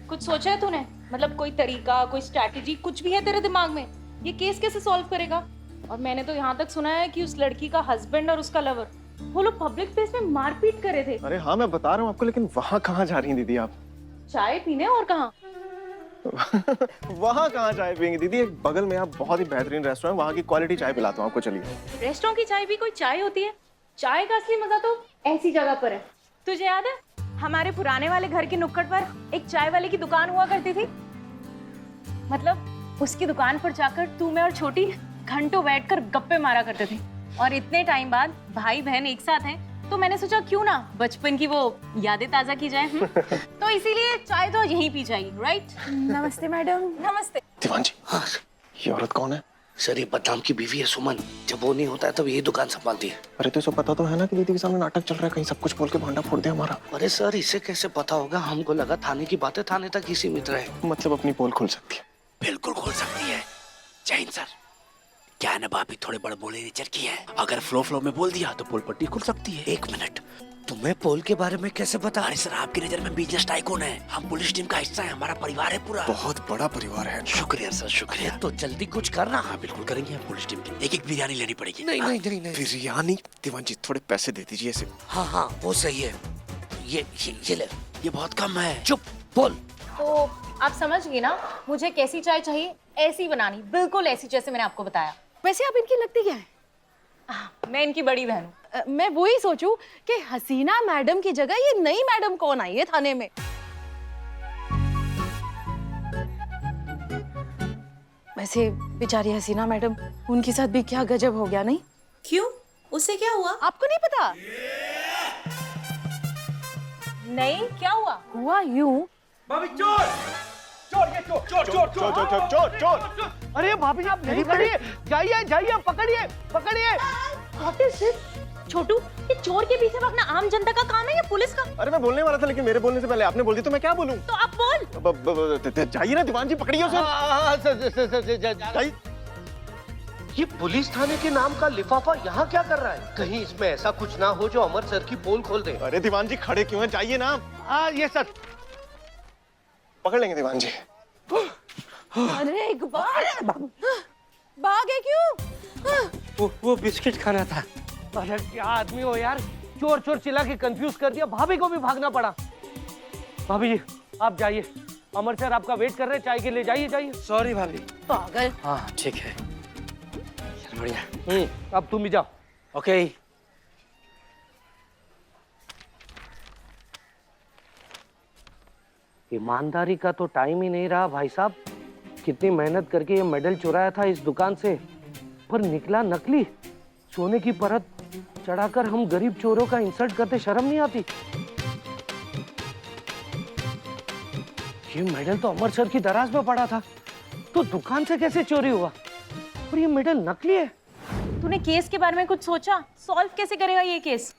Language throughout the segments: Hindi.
कुछ सोचा है तूने? मतलब कोई तरीका, कोई स्ट्रैटेजी, कुछ भी है तेरे दिमाग में? ये केस कैसे सॉल्व करेगा? और मैंने तो यहाँ तक सुना है कि उस लड़की का हस्बैंड और उसका लवर वो लोग पब्लिक प्लेस में मारपीट कर रहे थे। अरे हाँ, मैं बता रहा हूँ आपको, लेकिन वहाँ कहाँ जा रही हैं दीदी आप? चाय पीने और कहाँ? वहाँ कहाँ चाय पियेंगी दीदी? एक बगल में आप बहुत ही बेहतरीन रेस्टोरेंट, वहाँ की क्वालिटी चाय पिलाता हूँ आपको, चलिए। रेस्टोरेंट की चाय भी कोई चाय होती है? चाय का असली मजा तो ऐसी जगह पर है। तुझे याद है हमारे पुराने वाले घर के नुक्कड़ पर एक चाय वाले की दुकान हुआ करती थी? मतलब उसकी दुकान पर जाकर तू, मैं और छोटी घंटों बैठकर गप्पे मारा करते थे। और इतने टाइम बाद भाई बहन एक साथ हैं तो मैंने सोचा क्यों ना बचपन की वो यादें ताजा की जाए। तो इसीलिए चाय तो यहीं पी जाएगी, राइट? नमस्ते मैडम। नमस्ते। दीवान जी, हाँ ये औरत कौन है? सर, ये बदनाम की बीवी है सुमन। जब वो नहीं होता है तब यही दुकान संभालती है। अरे तो इसे पता तो है ना कि दीदी के सामने नाटक चल रहा है, कहीं सब कुछ बोल के भांडा फोड़ दे हमारा। अरे सर, इसे कैसे पता होगा? हमको लगा थाने की बातें थाने तक ही सीमित रहे। मतलब अपनी पोल खोल सकती है? बिल्कुल खोल सकती है। जय हिंद सर। क्या है ना, भाभी थोड़े बड़े बोले नेचर की है। अगर फ्लो में बोल दिया तो पोल पट्टी खुल सकती है। एक मिनट, तुम्हें पोल के बारे में कैसे पता? अरे सर, आपकी नजर में बिजनेस टाइकून है, हम पुलिस टीम का हिस्सा है, हमारा परिवार है पूरा। बहुत बड़ा परिवार है। शुक्रिया सर, शुक्रिया। तो जल्दी कुछ करना। हाँ बिल्कुल करेंगे, हम पुलिस टीम की एक बिरयानी लेनी पड़ेगी। नहीं नहीं नहीं नहीं। बिरयानी? दीवान जी थोड़े पैसे दे दीजिए इसे। हाँ वो सही है। ये ले, ये बहुत कम है। चुप बोल। तो आप समझ गई ना मुझे कैसी चाय चाहिए? ऐसी बनानी, बिल्कुल ऐसी जैसे मैंने आपको बताया। वैसे आप इनकी लगती क्या है? मैं इनकी बड़ी बहन हूँ। मैं वही सोचूं कि हसीना मैडम की जगह ये नई मैडम कौन आई है थाने में। वैसे बेचारी हसीना मैडम, उनके साथ भी क्या गजब हो गया, नहीं? क्यों? उससे क्या हुआ? आपको नहीं पता? नहीं, क्या हुआ? हुआ यूं। भाभी चोर! चोर ये चोर! चोर चोर चोर चोर चोर चोर चोर! अरे भाभी आप नहीं पकड़िए, जाइए जाइए, पकड़िए पकड़िए। छोटू, ये चोर के पीछे भागना आम जनता का काम है या पुलिस का? अरे मैं बोलने वाला था, लेकिन मेरे बोलने से पहले आपने बोल दी तो मैं क्या बोलूं? तो आप बोल। जाइए ना दीवान जी, पकड़िए उसे। जाइए। ये पुलिस थाने के नाम का लिफाफा यहाँ क्या कर रहा है? कहीं इसमें ऐसा कुछ ना हो जो अमर सर की पोल खोल दे। अरे दीवान जी खड़े क्यों हैं? जाइए ना। हाँ ये सर। पकड़ लेंगे दीवान जी। अरे इकबाल, भागे क्यों? वो बिस्किट खाना था। अरे क्या आदमी हो यार, चोर चोर चिल्ला के कंफ्यूज कर दिया, भाभी को भी भागना पड़ा। भाभी जी आप जाइए, अमर सर आपका वेट कर रहे हैं, चाय के लिए जाइए जाइए। सॉरी भाभी। पागल। हाँ ठीक है, बढ़िया। अब तुम भी जाओ। ओके। ईमानदारी का तो टाइम ही नहीं रहा भाई साहब। कितनी मेहनत करके ये मेडल चुराया था इस दुकान से, पर निकला नकली। सोने की परत चढ़ाकर हम गरीब चोरों का इंसल्ट करते शर्म नहीं आती? ये मेडल तो अमर सर की दराज में पड़ा था, तो दुकान से कैसे चोरी हुआ? और ये मेडल नकली है। तूने केस के बारे में कुछ सोचा? सॉल्व कैसे करेगा ये केस?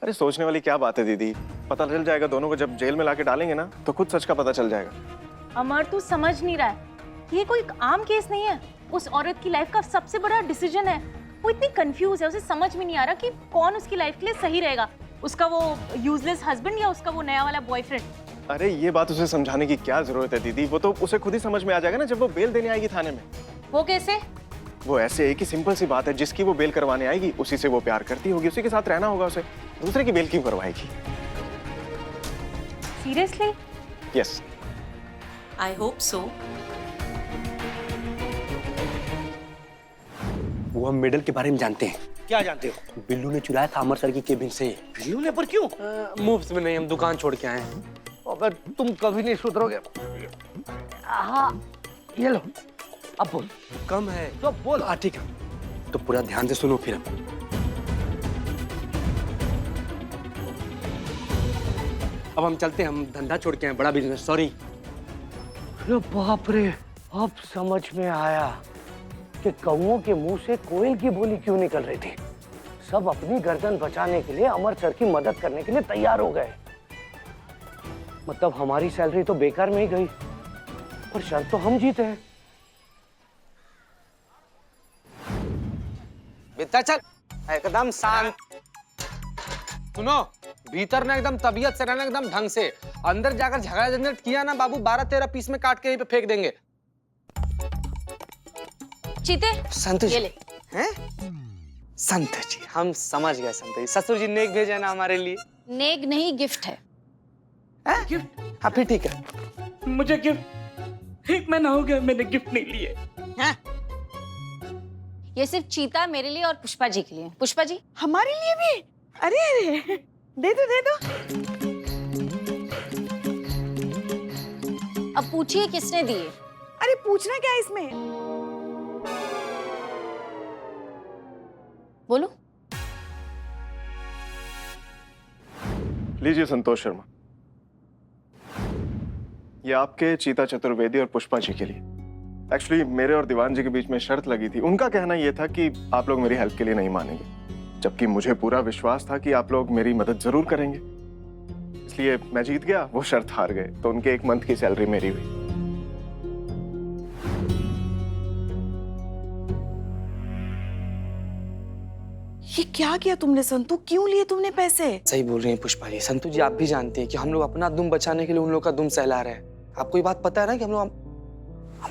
अरे सोचने वाली क्या बात है दीदी, पता चल जाएगा दोनों को। जब जेल में लाके डालेंगे ना तो खुद सच का पता चल जाएगा। अमर, तू समझ नहीं रहा है, ये कोई आम केस नहीं है। उस औरत की लाइफ का सबसे बड़ा डिसीजन है। वो इतनी कंफ्यूज है, उसे समझ में नहीं आ रहा कि कौन उसकी लाइफ के लिए सही रहेगा, उसका वो यूजलेस हस्बैंड या उसका वो नया वाला बॉयफ्रेंड। अरे ये बात उसे समझाने की क्या जरूरत है दीदी, वो तो उसे खुद ही समझ में आ जाएगा ना जब वो बेल देने आएगी थाने में। वो कैसे? वो ऐसे है कि सिंपल सी बात है, जिसकी वो बेल करवाने आएगी उसी से वो प्यार करती होगी, उसी के साथ रहना होगा उसे, दूसरे की बेल क्यों करवाएगी? Seriously? Yes. I hope so. वो हम मेडल के बारे में जानते हैं। क्या जानते हो? बिल्लू ने चुराया था अमर सर की केबिन से। बिल्लू ने? पर क्यों? मुफ्त में नहीं, हम दुकान छोड़ के आए हैं। अगर तुम कभी नहीं सुधरोगे। हाँ ये लो, अब बोल। कम है तो बोल। हाँ ठीक है, तो पूरा ध्यान से सुनो फिर। अब हम चलते हैं, हम धंधा छोड़ के आए, बड़ा बिजनेस। सॉरी। अरे बाप रे, अब समझ में आया कि कौओं के मुंह से कोयल की बोली क्यों निकल रही थी। सब अपनी गर्दन बचाने के लिए अमर सर की मदद करने के लिए तैयार हो गए। मतलब हमारी सैलरी तो बेकार में ही गई, पर शर्त तो हम जीते हैं। बेटा चल, एकदम शांत। सुनो, भीतर ना एकदम तबीयत से रहना एकदम ढंग से। अंदर जाकर झगड़ा झंझट किया ना बाबू, 12-13 पीस में काट के यहीं पे फेंक देंगे। चीते संतोष ये ले। हैं? संतोष जी, हम समझ गए संतोष जी। ससुर जी नेक भेजा ना हमारे लिए। नेक नहीं, गिफ्ट है। हाँ फिर ठीक है। मुझे गिफ्ट 1 महीना हो गया मैंने गिफ्ट नहीं लिए। ये सिर्फ चीता मेरे लिए और पुष्पा जी के लिए। पुष्पा जी हमारे लिए भी? अरे अरे दे दो दे दो। अब पूछिए किसने दिए? अरे पूछना क्या है इसमें? बोलो। लीजिए संतोष शर्मा, ये आपके चीता चतुर्वेदी और पुष्पा जी के लिए। एक्चुअली मेरे और दीवान जी के बीच में शर्त लगी थी। उनका कहना यह था कि आप लोग मेरी हेल्प के लिए नहीं मानेंगे, जबकि मुझे पूरा विश्वास था कि आप लोग मेरी मदद जरूर करेंगे। इसलिए मैं जीत गया, वो शर्त हार गए, तो उनके 1 मंथ की सैलरी मेरी हुई। ये क्या किया तुमने संतू? क्यों लिए तुमने पैसे? सही बोल रही हैं पुष्पा जी। संतु जी आप भी जानते हैं कि हम लोग अपना दुम बचाने के लिए उन लोग का दुम सहला रहे हैं। आपको ये बात पता है ना कि हम लोग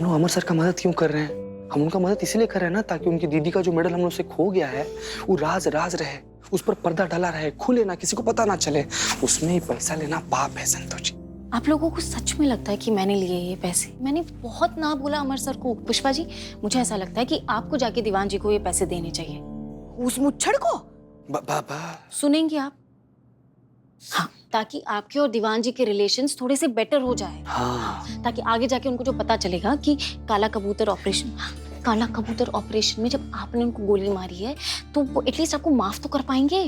अमर सर का मदद क्यों कर रहे हैं? हम उनका मदद इसलिए कर रहे हैं ना ताकि उनकी दीदी का जो मेडल हम लोग से खो गया है वो राज रहे, उस पर पर्दा डाला रहे, खुले ना, किसी को पता ना चले। उसमें पैसा लेना पाप है संतु जी। आप लोगों को सच में लगता है कि मैंने लिए ये पैसे? मैंने बहुत ना बोला अमर सर को। पुष्पा जी मुझे ऐसा लगता है कि आपको जाके दीवान जी को ये पैसे देने चाहिए। उस मुच्छड़ को? बाबा सुनेंगे आप? हाँ, ताकि आपके और दीवान जी के रिलेशंस थोड़े से बेटर हो जाए। हाँ। ताकि आगे जाके उनको जो पता चलेगा कि काला कबूतर ऑपरेशन में जब आपने उनको गोली मारी है तो वो एटलीस्ट आपको माफ तो कर पाएंगे।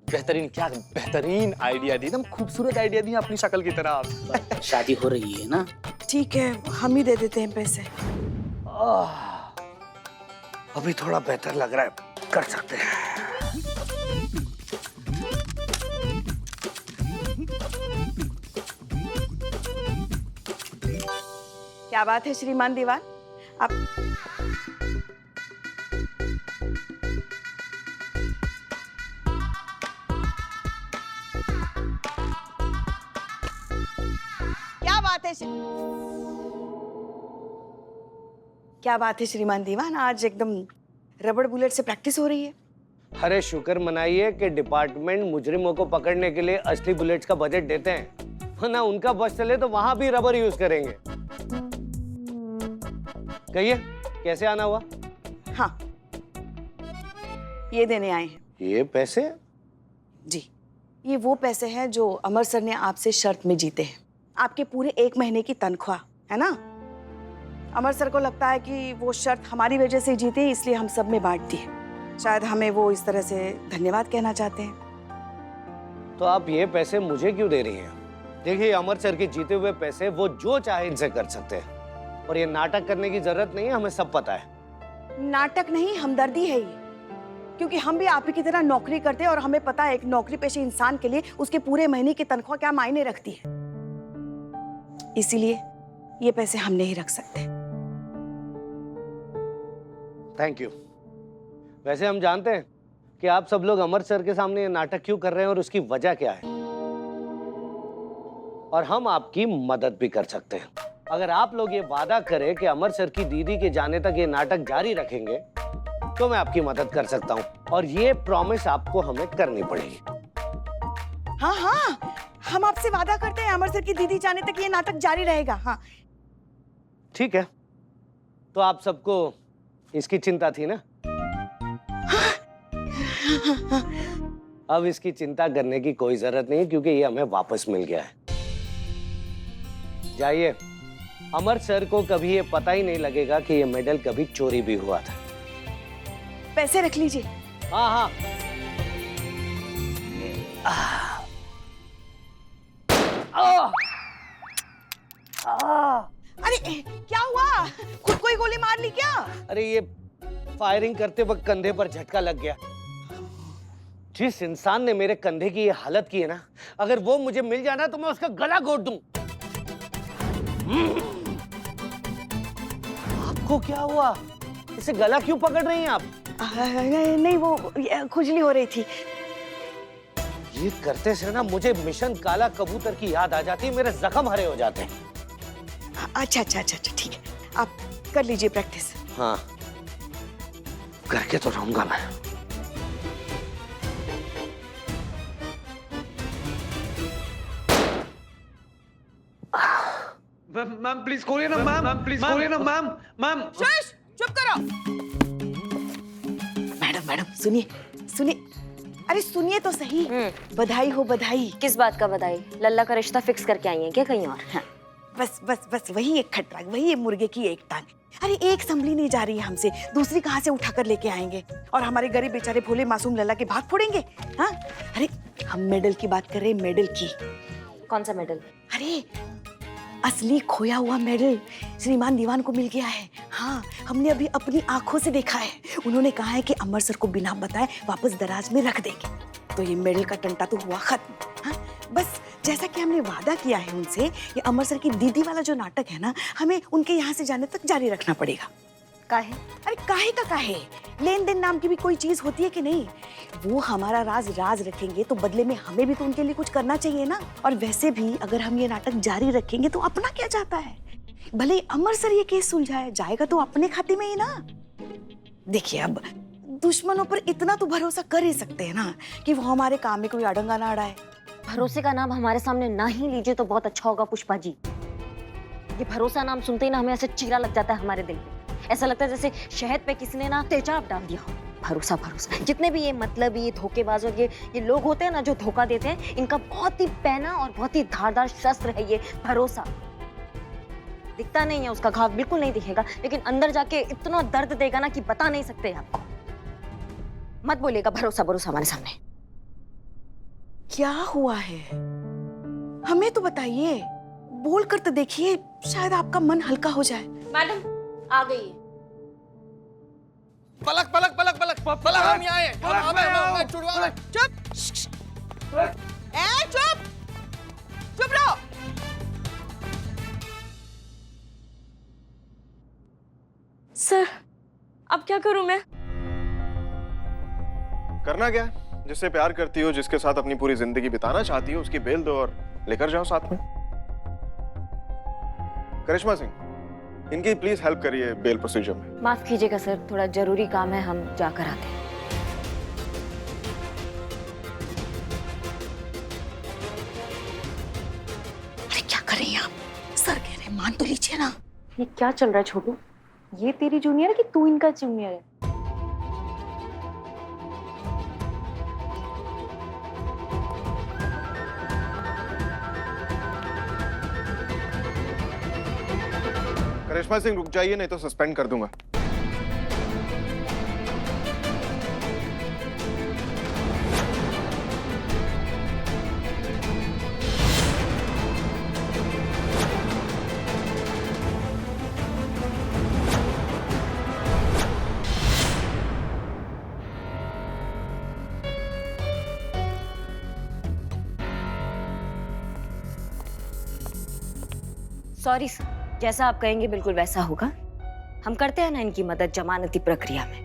बेहतरीन, क्या बेहतरीन आइडिया दी, एकदम खूबसूरत आइडिया दी अपनी शक्ल की तरह। शादी हो रही है ना? ठीक है, हम ही दे देते हैं पैसे। अभी थोड़ा बेहतर लग रहा है, कर सकते हैं। क्या बात है श्रीमान दीवान, आप क्या बात है श्रीमान दीवान, आज एकदम रबड़ बुलेट से प्रैक्टिस हो रही है। अरे शुक्र मनाइए कि डिपार्टमेंट मुजरिमों को पकड़ने के लिए असली बुलेट्स का बजट देते हैं, वरना उनका बस चले तो वहां भी रबर यूज करेंगे। कहिए कैसे आना हुआ? हाँ, ये देने आए हैं। ये पैसे? जी, ये वो पैसे हैं जो अमर सर ने आपसे शर्त में जीते हैं। आपके पूरे 1 महीने की तनख्वाह है ना। अमर सर को लगता है कि वो शर्त हमारी वजह से जीते, इसलिए हम सब में बांट दी है। शायद हमें वो इस तरह से धन्यवाद कहना चाहते हैं। तो आप ये पैसे मुझे क्यों दे रही हैं? देखिए, अमर सर के जीते हुए पैसे वो जो चाहे इनसे कर सकते हैं, और ये नाटक करने की जरूरत नहीं है, हमें सब पता है। नाटक नहीं, हमदर्दी है ये, क्योंकि हम भी आप ही की तरह नौकरी करते हैं और हमें पता है एक नौकरी पेशे इंसान के लिए उसके पूरे महीने की तनख्वाह क्या मायने रखती है। इसीलिए ये पैसे हम नहीं रख सकते। Thank you. वैसे हम जानते हैं कि आप सब लोग अमर सर के सामने ये नाटक क्यों कर रहे हैं और उसकी वजह क्या है, और हम आपकी मदद भी कर सकते हैं। अगर आप लोग ये वादा करें कि अमर सर की दीदी के जाने तक ये नाटक जारी रखेंगे तो मैं आपकी मदद कर सकता हूं, और ये प्रॉमिस आपको हमें करनी पड़ेगी। हाँ हाँ, हम आपसे वादा करते हैं अमर सर की दीदी जाने तक ये नाटक जारी रहेगा। हाँ ठीक है, तो आप सबको इसकी चिंता थी ना? अब इसकी चिंता करने की कोई जरूरत नहीं, क्योंकि ये हमें वापस मिल गया है। जाइए, अमर सर को कभी ये पता ही नहीं लगेगा कि ये मेडल कभी चोरी भी हुआ था। पैसे रख लीजिए। हाँ हाँ। अरे क्या हुआ? खुद को ही गोली मार ली क्या? अरे ये फायरिंग करते वक्त कंधे पर झटका लग गया। जिस इंसान ने मेरे कंधे की ये हालत की है ना, अगर वो मुझे मिल जाना तो मैं उसका गला घोट दूं। आपको क्या हुआ? इसे गला क्यों पकड़ रही हैं आप? नहीं, वो खुजली हो रही थी। ये करते से ना मुझे मिशन काला कबूतर की याद आ जाती है, मेरे जख्म हरे हो जाते हैं। अच्छा अच्छा अच्छा अच्छा ठीक है, आप कर लीजिए प्रैक्टिस। हाँ, करके तो रहूंगा मैं। मैम प्लीज खोलिए ना मैम, प्लीज खोलिए ना मैम, मैम। चुप करो। मैडम मैडम सुनिए सुनिए, अरे सुनिए तो सही। बधाई हो बधाई। किस बात का बधाई? लल्ला का रिश्ता फिक्स करके आई हैं क्या कहीं और? हाँ, बस बस बस वही एक खटरा, वही एक मुर्गे की एक टांग। अरे एक संभली नहीं जा रही है हमसे, दूसरी कहाँ से उठा कर लेके आएंगे और हमारे गरीब बेचारे भोले मासूम लल्ला के भाग फोड़ेंगे? हाँ, अरे हम मेडल की बात कर रहे हैं, मेडल की। कौन सा मेडल? अरे असली खोया हुआ मेडल श्रीमान दीवान को मिल गया है। हाँ, हमने अभी अपनी आंखों से देखा है। उन्होंने कहा है कि अमर सर को बिना बताए वापस दराज में रख देंगे, तो ये मेडल का टंटा तो हुआ खत्म। हाँ, बस जैसा कि हमने वादा किया है उनसे, ये अमर सर की दीदी वाला जो नाटक है ना, हमें उनके यहाँ से जाने तक जारी रखना पड़ेगा। काहे? अरे काहे का काहे, लेन देन नाम की भी कोई चीज होती है कि नहीं? वो हमारा राज राज रखेंगे तो बदले में हमें भी तो उनके लिए कुछ करना चाहिए ना। और वैसे भी अगर हम ये नाटक जारी रखेंगे तो अपना क्या जाता है? भले ही अमर सर ये केस सुलझाए, जाएगा तो अपने खाते में ही ना। देखिए अब दुश्मनों पर इतना तो भरोसा कर ही सकते हैं ना कि वो हमारे काम में कोई अड़ंगा ना अड़ाए। भरोसे का नाम हमारे सामने ना ही लीजिए तो बहुत अच्छा होगा पुष्पा जी। ये भरोसा नाम सुनते ही ना हमें ऐसे चीरा लग जाता है हमारे दिल पे। ऐसा लगता है जैसे शहद पे किसी ने ना तेजाब डाल दिया हो। भरोसा भरोसा, जितने भी ये मतलब ये धोखेबाज और ये लोग होते हैं ना जो धोखा देते हैं, इनका बहुत ही पैना और बहुत ही धारदार शस्त्र है ये भरोसा। दिखता नहीं है उसका घाव, बिल्कुल नहीं दिखेगा, लेकिन अंदर जाके इतना दर्द देगा ना कि बता नहीं सकते आपको। मत बोलिएगा भरोसा भरोसा हमारे सामने। क्या हुआ है हमें तो बताइए, बोल कर तो देखिए, शायद आपका मन हल्का हो जाए। मैडम आ गई। पलक पलक पलक पलक पलक, हम यहाँ हैं। चुप ए चुप चुप रहो। सर अब क्या करूं मैं? करना क्या है? जिससे प्यार करती हो, जिसके साथ अपनी पूरी जिंदगी बिताना चाहती हो, उसकी बेल दो और लेकर जाओ साथ में। करिश्मा सिंह, इनकी प्लीज हेल्प करिए बेल प्रोसीजर में। माफ कीजिएगा सर, थोड़ा जरूरी काम है, हम जाकर आते हैं। अरे क्या कर रही हैं आप? सर कह रहे हैं, मान तो लीजिए ना। ये क्या चल रहा है छोटू? ये तेरी जूनियर है कि तू इनका जूनियर है? करिश्मा सिंह रुक जाइए, नहीं तो सस्पेंड कर दूंगा। सॉरी सर, जैसा आप कहेंगे बिल्कुल वैसा होगा। हम करते हैं ना इनकी मदद जमानती प्रक्रिया में।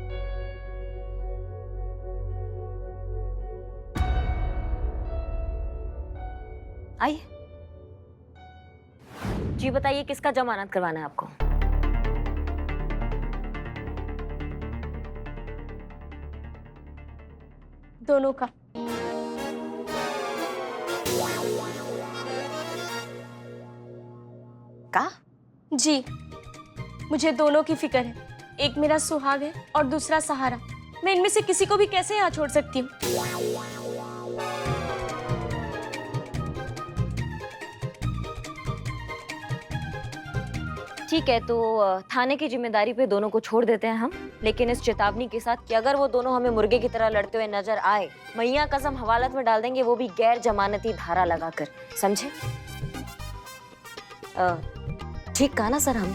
आइए जी, बताइए किसका जमानत करवाना है आपको? दोनों का। का? जी, मुझे दोनों की फिक्र है। एक मेरा सुहाग है और दूसरा सहारा। मैं इनमें से किसी को भी कैसे यहाँ छोड़ सकती हूँ? ठीक है, तो थाने की जिम्मेदारी पे दोनों को छोड़ देते हैं हम, लेकिन इस चेतावनी के साथ कि अगर वो दोनों हमें मुर्गे की तरह लड़ते हुए नजर आए, मैया कसम हवालात में डाल देंगे, वो भी गैर जमानती धारा लगाकर, समझे? ठीक कहा ना सर हम?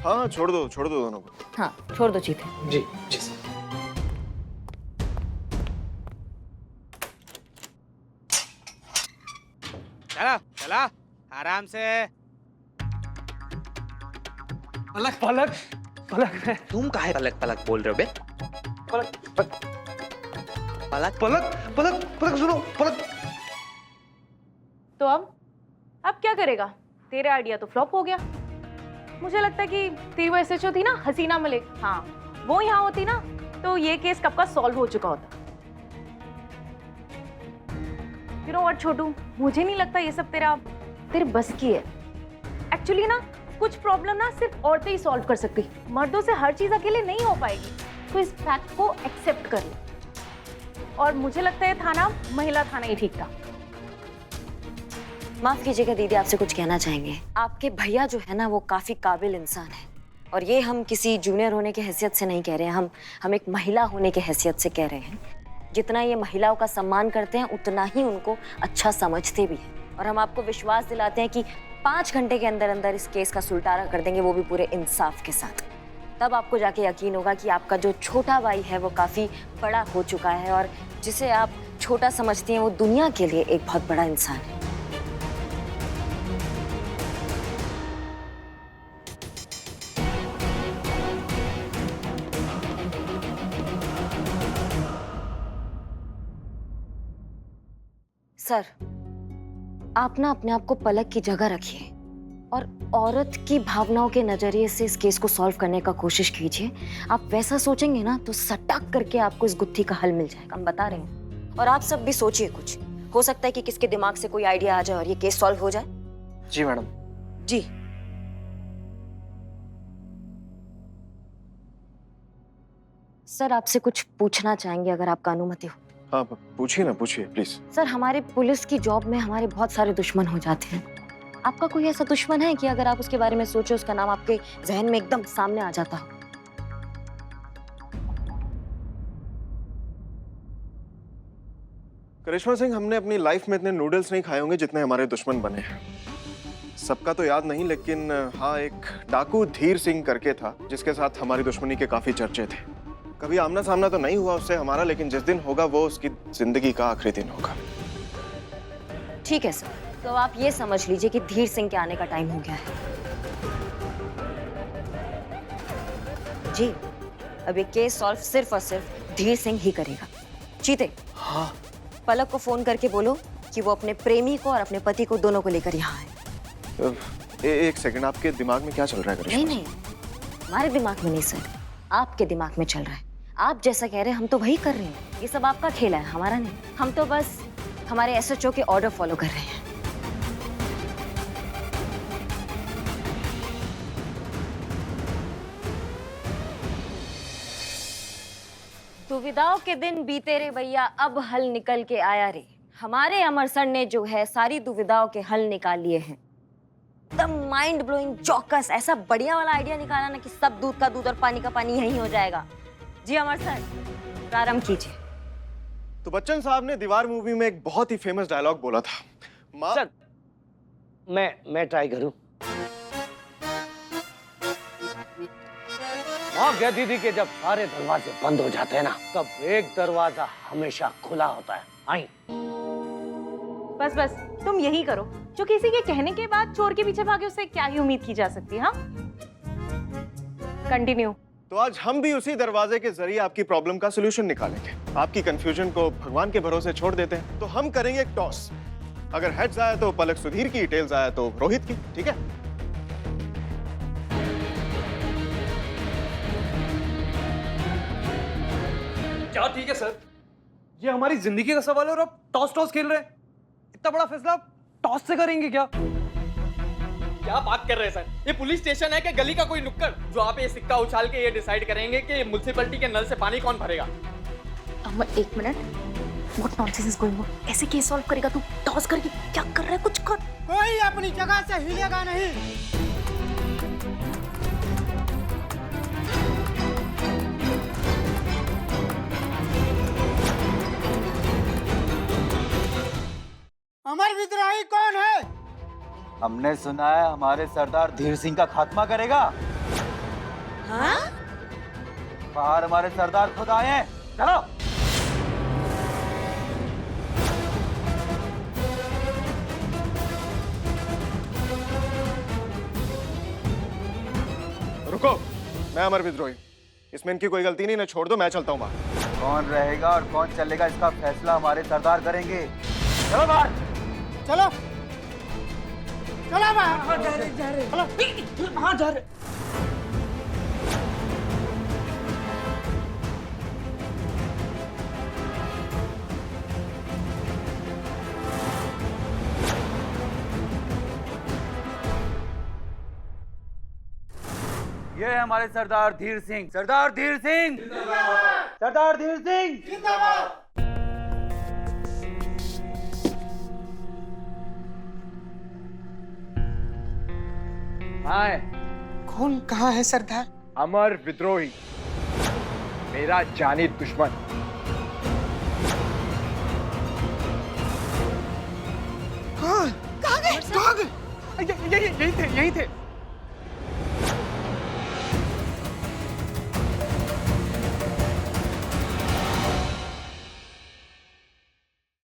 हाँ, छोड़ दो दोनों को। हाँ, छोड़ दो चीते। जी जी सर। चला चला आराम से। पलक पलक पलक, तुम काहे पलक पलक बोल रहे हो बे? पलक पलक पलक पलक पलक पलक सुनो, पलक तो अब क्या करेगा? तेरे आइडिया तो फ्लॉप हो गया। मुझे लगता है कि तेरी वो एसएचओ थी ना, हसीना मलिक, हाँ, वो यहाँ होती ना तो ये केस कब का सॉल्व हो चुका होता। यू नो व्हाट छोटू, मुझे नहीं लगता ये सब तेरे बस की है। एक्चुअली ना कुछ प्रॉब्लम ना सिर्फ औरतें ही सॉल्व कर सकती, मर्दों से हर चीज अकेले नहीं हो पाएगी। तो इस फैक्ट को एक्सेप्ट कर ले। और मुझे लगता है थाना महिला थाना ही ठीक था। माफ कीजिएगा दीदी, आपसे कुछ कहना चाहेंगे। आपके भैया जो है ना वो काफी काबिल इंसान है, और ये हम किसी जूनियर होने की हैसियत से नहीं कह रहे हैं, हम एक महिला होने की हैसियत से कह रहे हैं। जितना ये महिलाओं का सम्मान करते हैं उतना ही उनको अच्छा समझते भी हैं। और हम आपको विश्वास दिलाते हैं कि 5 घंटे के अंदर अंदर इस केस का सुलटारा कर देंगे, वो भी पूरे इंसाफ के साथ। तब आपको जाके यकीन होगा कि आपका जो छोटा भाई है वो काफी बड़ा हो चुका है, और जिसे आप छोटा समझती हैं वो दुनिया के लिए एक बहुत बड़ा इंसान है। सर, आप ना अपने आप को पलक की जगह रखिए और औरत की भावनाओं के नजरिए से इस केस को सॉल्व करने का कोशिश कीजिए। आप वैसा सोचेंगे ना तो सटक करके आपको इस गुत्थी का हल मिल जाएगा, हम बता रहे हैं। और आप सब भी सोचिए, कुछ हो सकता है कि किसके दिमाग से कोई आइडिया आ जाए और ये केस सॉल्व हो जाए। जी मैडम। जी। सर, आपसे कुछ पूछना चाहेंगे अगर आपका अनुमति हो। हाँ पूछिए ना, पूछिए प्लीज। सर, हमारे पुलिस की जॉब में हमारे बहुत सारे दुश्मन हो जाते हैं। आपका कोई ऐसा दुश्मन है कि अगर आप उसके बारे में सोचे उसका नाम आपके जहन में एकदम सामने आ जाता हो? करिश्मा सिंह, हमने अपनी लाइफ में इतने नूडल्स नहीं खाए होंगे जितने हमारे दुश्मन बने हैं। सबका तो याद नहीं, लेकिन हाँ, एक डाकू धीर सिंह करके था जिसके साथ हमारी दुश्मनी के काफी चर्चे थे। कभी आमना सामना तो नहीं हुआ उससे हमारा, लेकिन जिस दिन होगा वो उसकी जिंदगी का आखिरी दिन होगा। ठीक है सर, तो आप ये समझ लीजिए कि धीर सिंह के आने का टाइम हो गया है। जी, अब ये केस सॉल्व सिर्फ और सिर्फ धीर सिंह ही करेगा। चीते, हाँ। पलक को फोन करके बोलो कि वो अपने प्रेमी को और अपने पति को दोनों को लेकर यहाँ आए। एक सेकंड, आपके दिमाग में क्या चल रहा है करिश्मा? नहीं, हमारे दिमाग में नहीं सर, आपके दिमाग में चल रहा है। आप जैसा कह रहे हैं हम तो वही कर रहे हैं। ये सब आपका खेल है, हमारा नहीं। हम तो बस हमारे एसएचओ के ऑर्डर फॉलो कर रहे हैं। दुविधाओं के दिन बीते रे भैया, अब हल निकल के आया रे। हमारे अमर सर ने जो है सारी दुविधाओं के हल निकाल लिए हैं। एकदम माइंड ब्लोइंग चौकस, ऐसा बढ़िया वाला आइडिया निकाला ना कि सब दूध का दूध और पानी का पानी यही हो जाएगा। जी अमर सर, प्रारंभ कीजिए। तो बच्चन साहब ने दीवार मूवी में एक बहुत ही फेमस डायलॉग बोला था, माँ। सर, मैं ट्राई करूं। माँ कह दीदी कि जब सारे दरवाजे बंद हो जाते हैं ना, तब एक दरवाजा हमेशा खुला होता है। आई। बस तुम यही करो। जो किसी के कहने के बाद चोर के पीछे भागे, उससे क्या ही उम्मीद की जा सकती है? हाँ, कंटिन्यू। तो आज हम भी उसी दरवाजे के जरिए आपकी प्रॉब्लम का सलूशन निकालेंगे। आपकी कंफ्यूजन को भगवान के भरोसे छोड़ देते हैं। तो हम करेंगे एक टॉस। अगर हेड्स आया तो पलक सुधीर की, टेल्स आया तो रोहित की, ठीक है? क्या ठीक है सर? ये हमारी जिंदगी का सवाल है और आप टॉस खेल रहे हैं। इतना बड़ा फैसला आप टॉस से करेंगे क्या? क्या बात कर रहे हैं सर? ये पुलिस स्टेशन है कि गली का कोई नुक्कड़ जो आप ये सिक्का उछाल के ये डिसाइड करेंगे कि म्युनिसिपैलिटी के नल से पानी कौन भरेगा? एक minute, what nonsense is going on? ऐसे केस सॉल्व करेगा तू? टॉस करके क्या कर रहा है? कुछ कर। कोई अपनी जगह से हिलेगा नहीं। अमर विद्रोही कौन है? हमने सुना है हमारे सरदार धीर सिंह का खात्मा करेगा। हाँ? बाहर हमारे सरदार खुद आए हैं, चलो। रुको, मैं अमर विद्रोही, इसमें इनकी कोई गलती नहीं, ना छोड़ दो, मैं चलता हूँ बाहर। कौन रहेगा और कौन चलेगा इसका फैसला हमारे सरदार करेंगे। चलो बाहर। चलो। चला हाँ जा रहे हाँ जा रहे। ये है हमारे सरदार धीर सिंह। सरदार धीर सिंह सरदार धीर सिंह। हाँ कौन कहाँ है सरदार? अमर विद्रोही, मेरा जानी दुश्मन। कहाँ गए? यही थे।